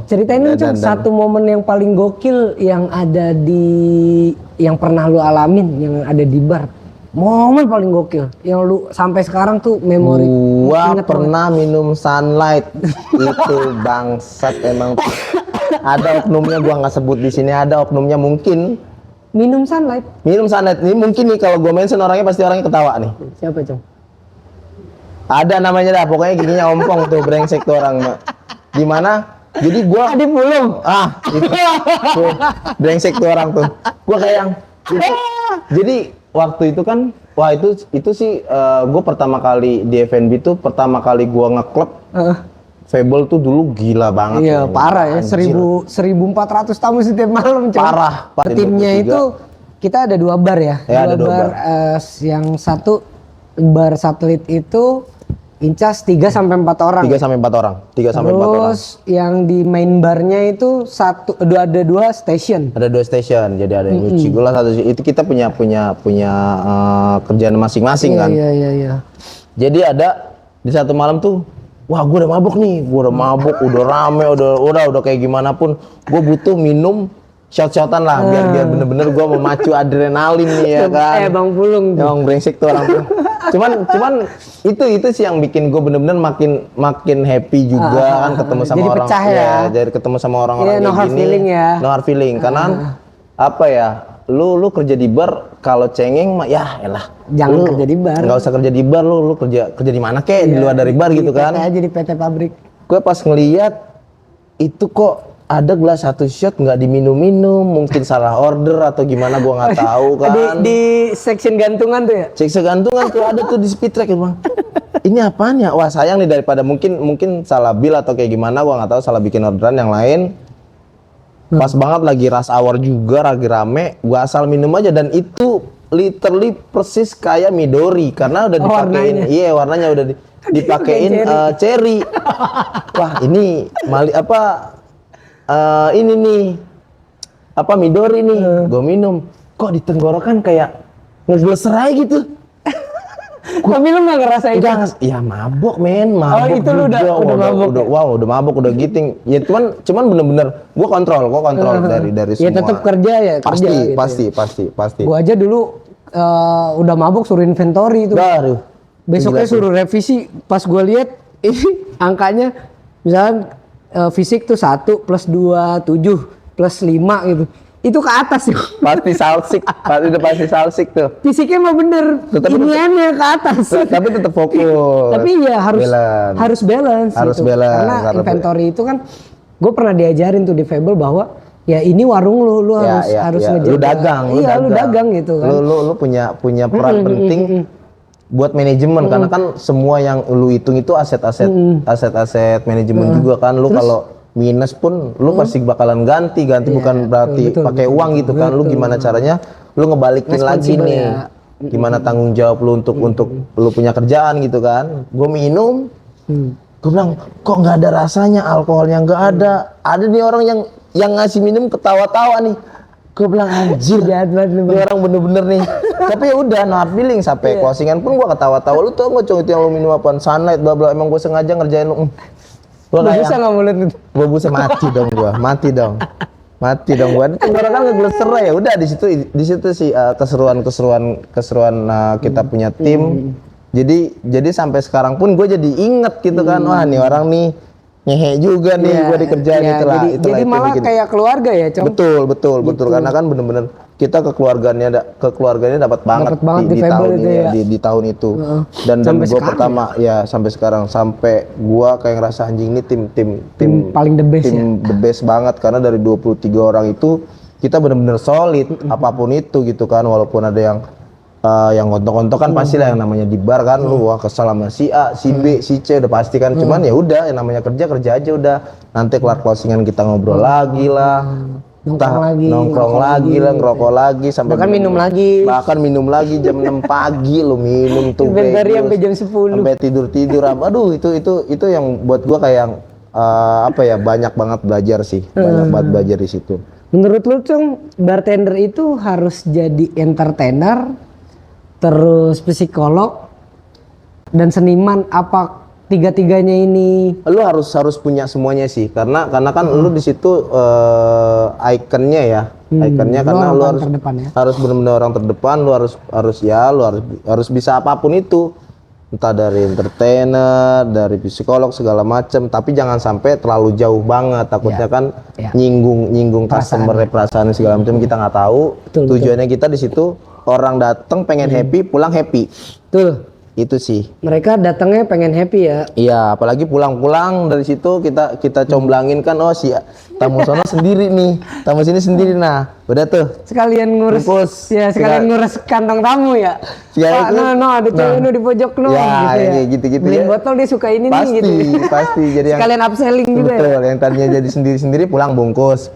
Ceritain dong Cong, satu momen yang paling gokil yang ada yang pernah lu alamin, yang ada di bar. Momen paling gokil yang lu sampai sekarang tuh memori. Gua pernah minum Sunlight. Itu bangsat emang. Ada oknumnya, gua nggak sebut di sini, ada oknumnya mungkin. Minum Sunlight Ini mungkin nih kalau gue mention orangnya pasti orangnya ketawa nih. Siapa Cong? Ada namanya dah, pokoknya giginya ompong tuh, brengsek tuh orang. Gimana? Jadi gue belum. Tuh, brengsek tuh orang tuh. Gue kayak jadi waktu itu kan, wah itu sih gue pertama kali di F&B tuh, pertama kali gue ngeklub. Fable tuh dulu gila banget. Iya, parah ya. 1.400 tamu setiap malam. Parah. Timnya itu kita ada 2 bar ya. Ada 2 bar. Yang satu bar satelit itu incas 3 sampai 4 orang. 3 sampai 4 orang. Terus yang di main barnya itu ada 2 station. Ada 2 station. Jadi ada yang nyuci gula, satu itu kita punya kerjaan masing-masing kan. Iya. Jadi ada di satu malam tuh, wah gue udah mabuk nih, udah rame, udah kayak gimana pun, gue butuh minum shot-shotan lah, biar bener-bener gue memacu adrenalin nih ya kan. Bang Pulung. Yang brengsek tuh orang tuh. Cuman itu sih yang bikin gue bener-bener makin happy juga kan, ketemu sama jadi orang. Pecah ya. Jadi ketemu sama orang-orang no hard feeling ya. No hard feeling, karena apa ya? Lu kerja di bar, kalau cengeng mah ya elah. Jangan kerja di bar. Enggak usah kerja di bar, lu kerja di mana kek, di luar dari bar gitu kan. PT aja di PT pabrik. Gue pas ngeliat itu kok ada gelas 1 shot nggak diminum-minum, mungkin salah order atau gimana gua nggak tahu kan. Di section gantungan tuh ya? Section gantungan tuh ada tuh di speed track ya bang. Ini apaan ya? Wah sayang nih, daripada mungkin salah bill atau kayak gimana, gua nggak tahu, salah bikin orderan yang lain. Pas banget lagi rush hour juga, lagi rame, gua asal minum aja, dan itu literally persis kayak Midori karena udah dipakein. Iya, warnanya udah dipakein cherry. Wah, ini ini nih Midori nih. Gue minum, kok di tenggorokan kayak ngebleser aja gitu. Tapi lu gak ngerasain? Ya mabok men, mabok. Oh itu lu udah mabok? Udah mabok, udah giting. Ya cuman bener-bener gue kontrol dari semua. Ya tetap kerja ya? Pasti. Gue aja dulu udah mabok suruh inventory itu. Baru. Besoknya suruh revisi, pas gue lihat ini angkanya misalnya fisik tuh 1 plus 2 7 plus 5 gitu. Itu ke atas ya. Pasti salsik tuh. Fisiknya mah bener, iniannya ke atas. Tapi tetap fokus. Tapi ya harus balance. Karena inventory itu kan, gue pernah diajarin tuh di Fable bahwa ya ini warung lu harus ngejaga. Lu dagang. Lu dagang gitu kan. Lu punya peran penting buat manajemen, karena kan semua yang lu hitung itu aset-aset manajemen juga kan. Lu kalau minus pun lu pasti bakalan ganti bukan berarti pakai uang gitu kan. Lu gimana caranya lu ngebalikin lagi nih ya. Gimana tanggung jawab lu untuk lu punya kerjaan gitu kan. Gue minum, gue bilang kok nggak ada rasanya, alkoholnya nggak ada. Ada nih orang yang ngasih minum ketawa-tawa nih. Gue bilang anjir, ini orang bener-bener nih Tapi ya udah no hard feeling sampai closingan pun gua ketawa-tawa, lu tau nggak Cong itu yang lu minum apaan? Sunlight bla bla, emang gua sengaja ngerjain lu. Gua bisa nggak mulut itu? Gua bisa mati dong gua, mati dong gua. Tenggorokan ngegleser ya udah di situ sih keseruan kita punya tim. Jadi sampai sekarang pun gue jadi inget gitu kan, wah nih orang nih ngehe juga nih gue dikerjain itulah. Jadi malah kayak keluarga ya, Cong. Betul karena kan bener-bener kita kekeluarganya dapat banget di tahun ini ya, di tahun itu. Dan gue pertama ya sampai sekarang, sampai gue kayak ngerasa anjing ini tim paling the best the best banget, karena dari 23 orang itu kita bener-bener solid apapun itu gitu kan, walaupun ada yang gontok-gontok kan pasti lah, yang namanya di bar kan lu wah kesal sama si A, si B, si C udah pasti kan. Cuman ya udah, yang namanya kerja aja udah. Nanti kelar closingan kita ngobrol lagi lah. Nongkrong lagi lah, ngerokok lagi sampai bahkan minum lagi jam 6 pagi lu minum tuh dari sampai jam 10 sampai tidur. Aduh itu yang buat gua kayak banyak banget belajar sih. Banyak banget belajar di situ. Menurut lu, Cong, bartender itu harus jadi entertainer, terus psikolog dan seniman, apa tiga-tiganya ini? Lu harus punya semuanya sih, karena kan lu di situ ikonnya ya. Ikonnya karena lu harus benar-benar orang terdepan, lu harus bisa apapun itu. Entah dari entertainer, dari psikolog segala macem, tapi jangan sampai terlalu jauh banget, takutnya kan nyinggung customer, perasaan segala macam, kita nggak tahu. Tujuannya kita di situ orang datang pengen happy, pulang happy. Itu sih. Mereka datangnya pengen happy ya. Iya, apalagi pulang-pulang dari situ kita comblangin kan, oh si tamu sono sendiri nih, tamu sini sendiri, nah udah tuh. Sekalian ngurus, ngurus kantong tamu ya. Pak, ada cewek di pojok gitu. Beliin botol dia suka ini pasti, nih gitu. Pasti. Jadi sekalian upselling juga. Betul, yang tadinya jadi sendiri-sendiri pulang bungkus.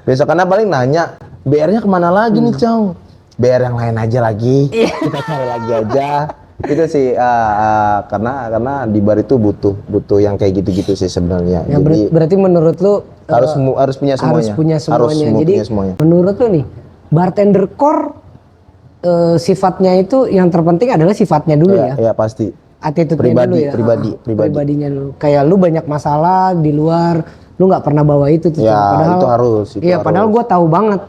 Besok karena paling nanya, BR-nya kemana lagi nih, Cong? BR yang lain aja lagi. Kita cari lagi aja. Itu sih karena di bar itu butuh yang kayak gitu-gitu sih sebenarnya. Ya, berarti menurut lu harus punya semuanya. Jadi menurut lu nih, bartender core sifatnya itu yang terpenting adalah sifatnya dulu ya. Iya pasti. Attitude-nya dulu ya. Pribadinya dulu. Kayak lu banyak masalah di luar, lu nggak pernah bawa itu tuh. Ya, padahal itu harus. Padahal gua tahu banget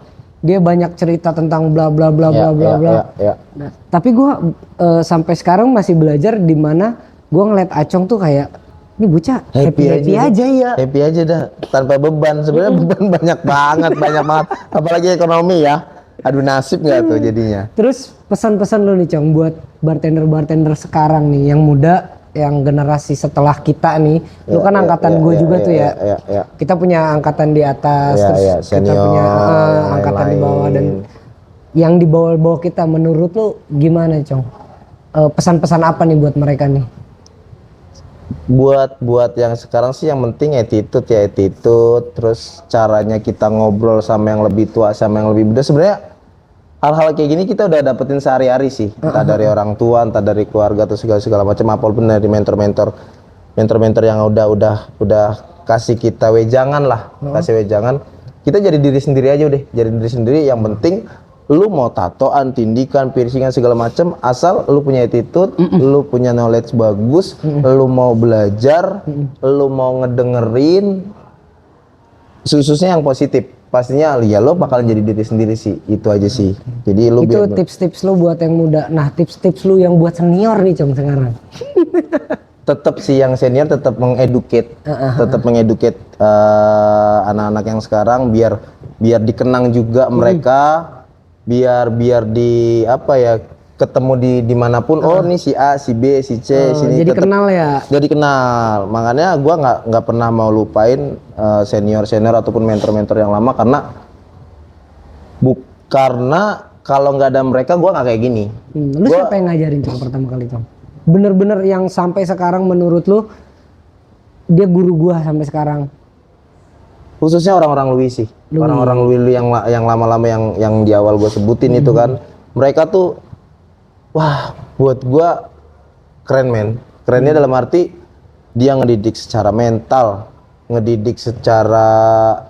dia banyak cerita tentang bla bla bla bla bla bla. Nah, tapi gue sampai sekarang masih belajar, di mana gue ngeliat Acong tuh kayak ini bocah happy aja ya. Happy aja dah, tanpa beban. Sebenarnya beban banyak banget. Apalagi ekonomi ya. Aduh nasib nggak tuh jadinya. Terus pesan-pesan lu nih, Cong, buat bartender sekarang nih, yang muda, yang generasi setelah kita nih. Lu kan angkatan gue juga tuh ya. Kita punya angkatan di atas, terus senior, kita punya angkatan di bawah, dan yang di bawah kita, menurut lu gimana, Cong? Pesan-pesan apa nih buat mereka nih? Buat yang sekarang sih yang penting attitude, terus caranya kita ngobrol sama yang lebih tua sama yang lebih muda. Sebenarnya hal-hal kayak gini kita udah dapetin sehari-hari sih, entah dari orang tua, entah dari keluarga, atau segala macam, apapun dari mentor yang udah kasih kita wejangan lah, kasih wejangan. Kita jadi diri sendiri aja udah, jadi diri sendiri. Yang penting lu mau tatoan, tindikan, piercingan segala macam, asal lu punya attitude, lu punya knowledge bagus, lu mau belajar, lu mau ngedengerin, khususnya yang positif. Pastinya ya lo bakalan jadi diri sendiri sih, itu aja sih. Jadi lu itu tips-tips lu buat yang muda. Nah, tips-tips lu yang buat senior nih, Cong, sekarang. Tetap sih yang senior tetap mengeduket, anak-anak yang sekarang, biar dikenang juga mereka, biar di ketemu di manapun. Oh nih si A, si B, si C, sini jadi kenal ya. Jadi kenal. Makanya gua nggak pernah mau lupain senior ataupun mentor yang lama, karena kalau nggak ada mereka gua nggak kayak gini. Lu siapa yang ngajarin, Cong, pertama kali, Cong? Bener-bener yang sampai sekarang menurut lu dia guru gua sampai sekarang? Khususnya orang-orang Lui sih. Orang-orang Lui yang lama-lama yang di awal gua sebutin itu kan. Mereka tuh wah, buat gua keren, men. Kerennya dalam arti dia ngedidik secara mental, ngedidik secara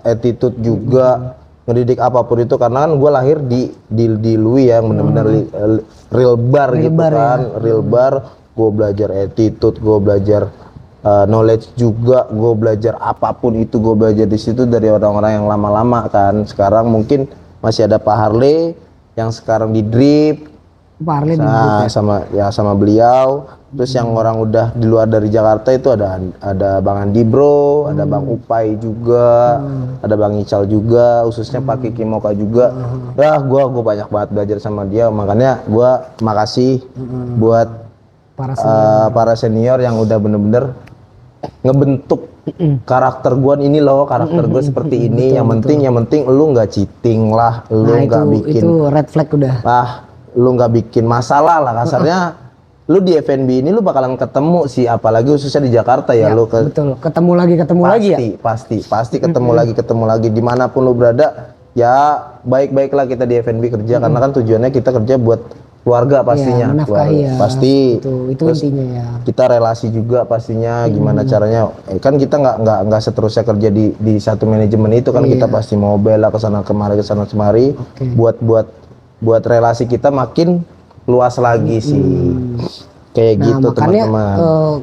attitude juga, ngedidik apapun itu, karena kan gue lahir di Lui yang benar-benar real bar Real gitu bar, kan, real bar. Gue belajar attitude, gue belajar knowledge juga, gue belajar apapun itu, gue belajar di situ dari orang-orang yang lama-lama kan. Sekarang mungkin masih ada Pak Harley yang sekarang di Drip, Pak Harley di Drip ya. sama beliau. Terus yang orang udah di luar dari Jakarta itu ada Bang Andi Bro, ada Bang Upai juga, ada Bang Ical juga, khususnya Pak Kiki Moka juga. Ya gua banyak banget belajar sama dia, makanya gua makasih buat para senior yang udah bener-bener ngebentuk karakter gua ini loh, karakter gua seperti ini. Betul, yang penting lu nggak cheating lah, lu nggak bikin itu red flag udah. Lu nggak bikin masalah lah kasarnya. Lu di FNB ini lu bakalan ketemu sih, apalagi khususnya di Jakarta ya, lu betul, ketemu lagi ya. Pasti ketemu lagi dimanapun lu berada ya. Baik-baiklah kita di FNB kerja, karena kan tujuannya kita kerja buat keluarga pastinya, menafkahi ya. Pasti itu terus intinya ya. kita relasi juga pastinya, gimana caranya kan kita nggak seterusnya kerja di satu manajemen itu kan. Kita pasti mau bela kesana kemari buat relasi kita makin luas lagi sih. Kayak gitu teman-teman.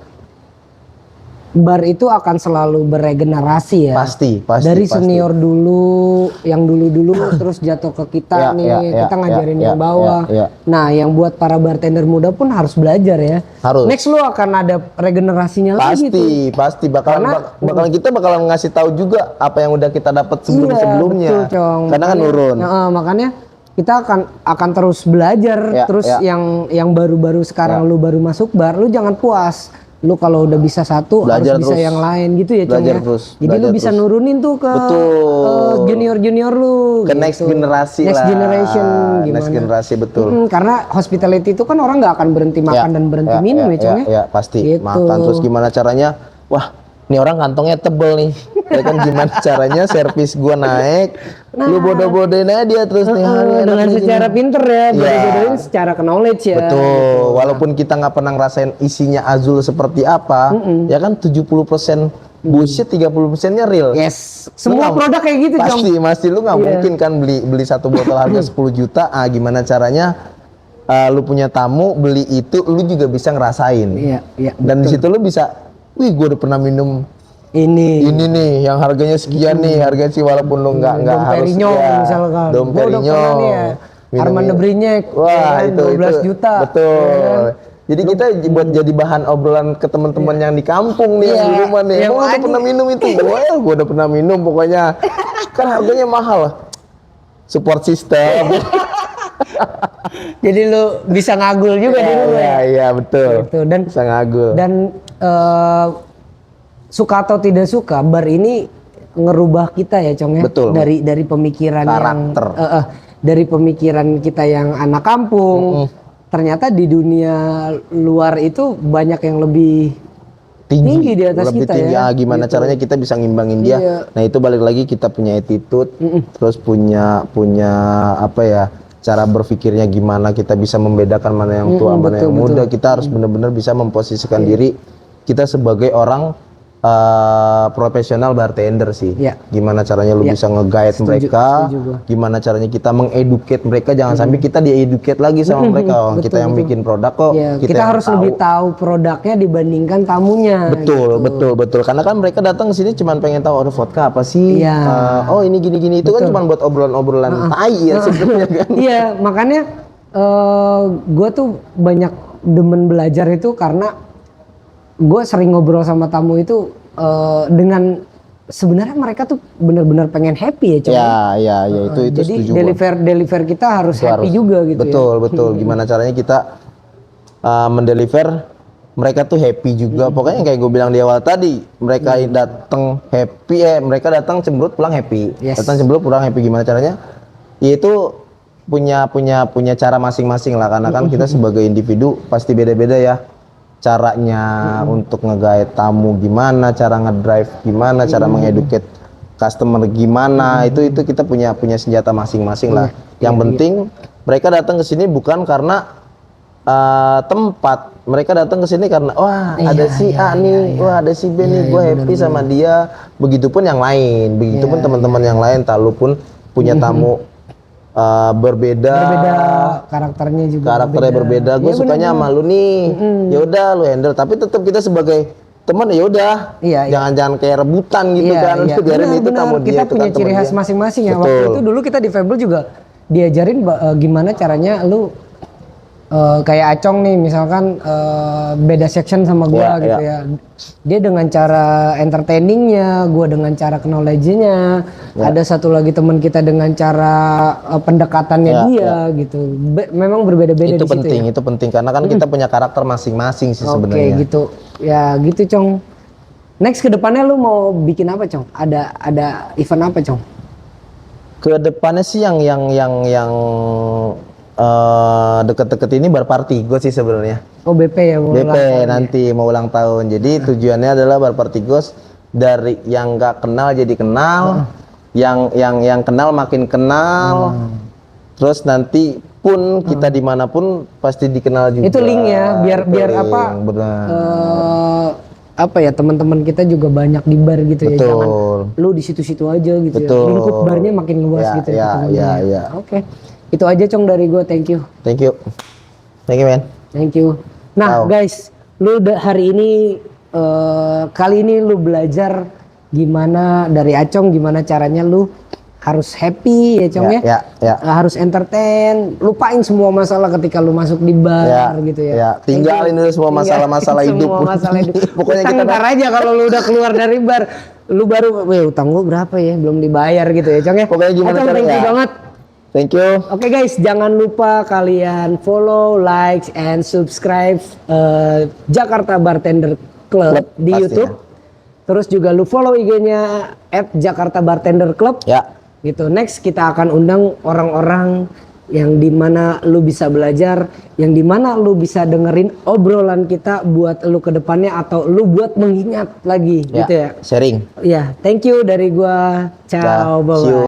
Bar itu akan selalu beregenerasi ya. Pasti. Dari senior dulu, yang dulu terus jatuh ke kita kita ngajarin yang bawah. Nah, yang buat para bartender muda pun harus belajar ya. Harus. Next lu akan ada regenerasinya lagi tuh. Pasti bakalan kita bakalan ngasih tahu juga apa yang udah kita dapat sebelumnya. Betul, Cong. Karena kan nurun. Makanya kita akan terus belajar, yang baru-baru sekarang lu baru masuk bar, lu jangan puas. Lu kalau udah bisa satu belajar harus bisa yang lain gitu ya, Cong ya. Jadi lu bisa nurunin tuh ke junior lu. Ke next generasi next generation gimana? Next generasi betul. Karena hospitality itu kan orang nggak akan berhenti makan dan berhenti minum ya, Cong ya. Ya pasti gitu. Makan terus gimana caranya? Wah, ini orang kantongnya tebel nih. Ya kan gimana caranya servis gua naik, lu bodoh-bodohin aja dia terus nih. Dengan secara pinter ya, bodoh-bodohin secara knowledge ya. Betul, gitu. Walaupun kita nggak pernah ngerasain isinya Azul seperti apa, ya kan 70% bullshit, 30%-nya real. Yes, semua produk kayak gitu, Pasti lu nggak mungkin kan beli satu botol harga 10 juta, gimana caranya lu punya tamu beli itu, lu juga bisa ngerasain. Iya, dan di situ lu bisa, gue udah pernah minum ini nih yang harganya sekian nih, harga sih walaupun lu nggak harus misalkan Dom Perignon ya, Armando Brignec, wah itu 12 juta betul. Jadi kita buat jadi bahan obrolan ke teman-teman yang di kampung nih, di rumah nih. Gue udah pernah minum itu, gue udah pernah minum pokoknya. Kan harganya mahal, support system. Jadi lu bisa ngagul juga di rumah ya. Iya betul. Gitu. Dan bisa ngagul. Dan suka atau tidak suka, bar ini ngerubah kita ya, Cong ya. Betul. Dari pemikiran karakter. Dari pemikiran kita yang anak kampung, ternyata di dunia luar itu banyak yang lebih tinggi di atas lebih kita tinggi, ya. Gimana gitu. caranya kita bisa ngimbangin dia. Nah itu balik lagi kita punya attitude, terus punya apa ya, cara berpikirnya gimana kita bisa membedakan mana yang tua, mana yang muda. Kita harus benar-benar bisa memposisikan diri kita sebagai orang profesional bartender sih. Gimana caranya lu bisa nge-guide mereka, gimana caranya kita mengeducate mereka, jangan sampai kita di-educate lagi sama mereka. Kita yang bikin produk kok. Kita harus lebih tahu produknya dibandingkan tamunya. Betul. Karena kan mereka datang ke sini cuma pengen tahu vodka apa sih? Oh ini gini-gini, itu kan cuma buat obrolan-obrolan tai ya sebenarnya kan. Iya, makanya gue tuh banyak demen belajar itu karena gue sering ngobrol sama tamu itu dengan sebenarnya mereka tuh benar-benar pengen happy ya, Cong. Iya, itu jadi setuju. deliver kita harus happy juga gitu. Betul. Gimana caranya kita mendeliver mereka tuh happy juga. Pokoknya kayak gue bilang di awal tadi, mereka datang happy, mereka datang cemberut pulang happy. Datang cemberut pulang happy, gimana caranya? Yaitu punya cara masing-masing lah, karena kan kita sebagai individu pasti beda-beda ya. Caranya untuk nge-guide tamu gimana, cara ngedrive gimana, cara mengeducate customer gimana, itu kita punya senjata masing-masing lah. Yang penting mereka datang ke sini bukan karena tempat, mereka datang ke sini karena ada si A nih, ada si B nih, gue happy sama dia. Begitupun yang lain, begitupun teman-teman yang lain, tak lu pun punya tamu berbeda karakternya juga berbeda. Gue sukanya sama lu nih. Ya udah lu handle, tapi tetap kita sebagai teman ya udah. Jangan kayak rebutan gitu kan. Biarin itu tamu dia, kita punya ciri khas masing-masing ya. Waktu itu dulu kita di Fable juga diajarin gimana caranya lu kayak Acong nih misalkan beda section sama gua gitu ya. Dia dengan cara entertainingnya, gua dengan cara knowledge-nya. Ada satu lagi teman kita dengan cara pendekatannya dia gitu. Memang berbeda-beda di situ. Itu penting karena kan kita punya karakter masing-masing sih sebenarnya. Oke, gitu. Ya, gitu, Cong. Next ke depannya lu mau bikin apa, Cong? Ada event apa, Cong? Ke depannya sih yang deket-deket ini bar party gue sih sebenarnya. Oh, BP ya, BP nanti mau ulang tahun. Jadi tujuannya adalah bar party ghost, dari yang nggak kenal jadi kenal, yang kenal makin kenal. Terus nanti pun kita dimanapun pasti dikenal juga. Itu link ya, biar apa? Apa ya, teman-teman kita juga banyak di bar gitu ya. Jangan lu di situ-situ aja gitu ya. Lingkup barnya makin luas gitu ya. Oke. Itu aja, Cong, dari gue. Thank you man. Thank you. Nah guys, lu hari ini kali ini lu belajar gimana dari Acong, gimana caranya lu harus happy ya, Cong ya. Harus entertain, lupain semua masalah ketika lu masuk di bar gitu ya. Tinggalin dulu semua masalah-masalah hidup. Pokoknya kita ntar aja kalau lu udah keluar dari bar, lu baru, utang gua berapa ya, belum dibayar gitu ya, Cong ya. Pokoknya gimana Acong, thank you banget. Thank you. Oke guys, jangan lupa kalian follow, like, and subscribe Jakarta Bartender Club di YouTube. Terus juga lu follow IG-nya @Jakarta Bartender Club. Gitu. Next kita akan undang orang-orang yang dimana lu bisa belajar, yang dimana lu bisa dengerin obrolan kita buat lu ke depannya atau lu buat mengingat lagi gitu ya. Sharing. Ya, thank you dari gua. Ciao, bye.